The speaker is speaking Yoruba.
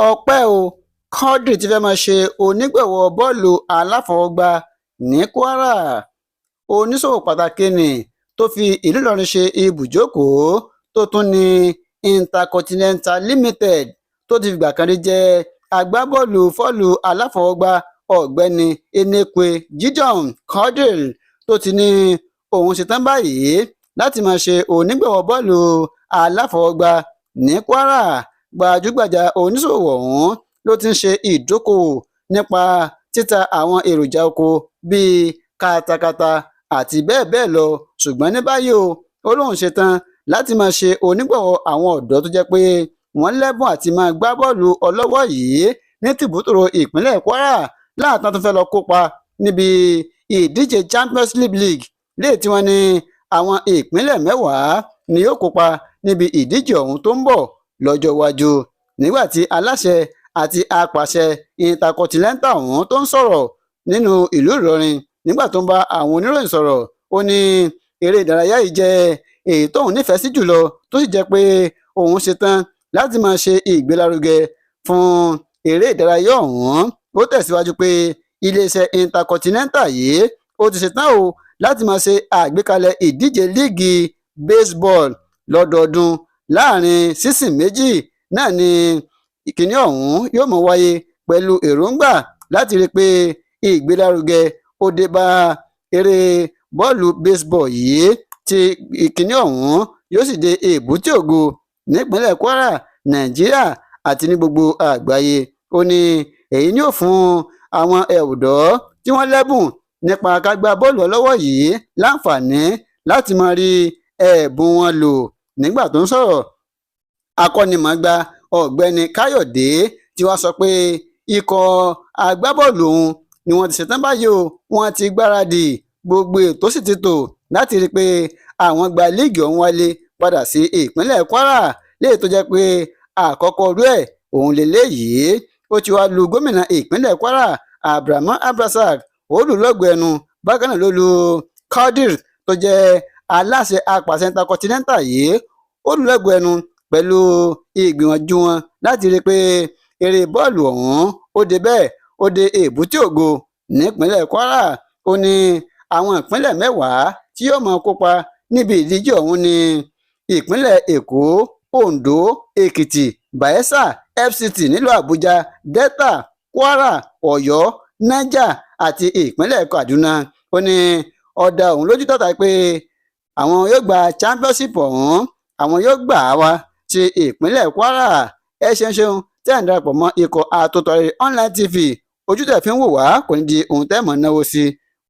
ọpẹ́ o Quadri ti fẹ́ẹ́ máa ṣe onígbọ̀wọ́ bọ́ọ̀lù aláfọwọ́gbá ní Kwara. Oníṣòwò pàtàkì nì tó fi ìlú Ìlọrin ṣe ibùjókòó tó tún ní Intercontinental Limited tó ti fìgbà kan rí jẹ́ agbábọ́ọ̀lù fọ́ọ̀lù aláfọwọ́gbá ọ̀gbẹ́ni Enekwe Gideon Quadri tó ti ní òun ṣetán báyìí láti máa ṣe onígbọ̀wọ́ bọ́ọ̀lù aláfọwọ́gbá ní Kwara. Gbajúgbajà oníṣòwò ọ̀hún ló ti ń ṣe ìdókòwò nípa títa àwọn èròjà oko bíi katakata àti bẹ́ẹ̀ bẹ́ẹ̀ lọ, ṣùgbọ́n ní báyìí ó lóun ṣetán láti máa ṣe onígbọ̀wọ́ àwọn ọ̀dọ́ tó jẹ́ pé wọ́n lẹ́bùn àti máa gbá bọ́ọ̀lù ọlọ́wọ́ yìí ní tìbútòrò ìpínlẹ̀ Kwara láàtàn tó fẹ́ lọ kópa níbi ìdíje Champions League léè tí wọ́n ní àwọn ìpínlẹ̀ 10 ni yóò kópa níbi ìdíje ọ̀hún tó ń bọ̀ lọ́jọ́ iwájú. Nígbà tí aláṣẹ àti apàṣẹ Intercontinental ọ̀hún tó ń sọ̀rọ̀ nínú ìlú Ìlọrin nígbà tó ń bá àwọn oníròyìn sọ̀rọ̀, ó ní eré ìdárayá yìí jẹ́ èyí tóun nífẹ̀ẹ́ sí jùlọ tó sì jẹ́ pé òun ṣetán láti máa ṣe ìgbélárugẹ fún eré ìdárayá ọ̀hún. Ó tẹ̀síwájú pé iléeṣẹ́ Intercontinental yìí ó ti ṣetán láti máa ṣe àgbékalẹ̀ ìdíje líìgì baseball lọ́dọọdún láàrin sísìn méjì náà ni ìkíní ọ̀hún yóò mọ̀ wáyé pẹ̀lú èròǹgbà láti rí i pé ìgbélárugẹ ó dé bá eré bọ́ọ̀lù baseball yìí tí ìkíní ọ̀hún yóò sì dé èbúté ògo nípínlẹ̀ Kwara, Nàìjíríà àti ní gbogbo àgbáyé. Ó ní èyí ni yóò fún àwọn ọ̀dọ́ tí wọ́n lẹ́bùn nípa kágbá bọ́ọ̀lù ọlọ́wọ́ yìí láǹfààní láti máa rí ẹ̀bùn wọn lò. Nígbà tó ń sọ̀rọ̀, akọ́nimọ̀ọ́gbá ọ̀gbẹ́ni Káyọ̀dé tí wàá sọ pé ikọ̀ agbábọ́ọ̀lù òun ni wọ́n ti ṣetán báyìí wọ́n ti gbáradì, gbogbo ètò sì ti tò láti rí i pé àwọn gba líìgì ọ̀hún wálé padà sí ìpínlẹ̀ Kwara léyìí tó jẹ́ pé àkọ́kọ́ ọdún ẹ̀ òun lélẹ́yìí. Ó ti wá lu gómìnà ìpínlẹ̀ Kwara Abdulrahman Abdulrasaq olùlọ́gọ̀ ẹnu, bákan náà ló lu Quadri tó jẹ́ aláṣẹ apàṣẹ Intercontinental yìí olùlọ́gọ̀ ẹnu pẹ̀lú ìgbìyànjú wọn láti rí i pé eré bọ́ọ̀lù ọ̀hún ó dé bẹ́ẹ̀ ó dé èbúté ògo nípínlẹ̀ Kwara. Ó ní àwọn ìpínlẹ̀ 10 tí yóò máa kópa níbi ìdíje ọ̀hún ní ìpínlẹ̀ Èkó, Ondo, Èkìtì, Bayelsa, FCT nílùú Àbújá, Delta, Kwara, Ọ̀yọ́, Niger àti ìpínlẹ̀ Kaduna. Ó ní ọ̀dà òun lójú tọ́ta pé àwọn yóò gba championship ọ̀hún, àwọn yóò gbà á wá sí ìpínlẹ̀ Kwara. Ẹ ṣeun tẹ́ ń darapọ̀ mọ́ ikọ̀ Àtòtọ̀rẹ̀ online TV, ojú tẹ̀ fi ń wò wá kò ní di ohun tẹ́ mọ̀ náwó sí.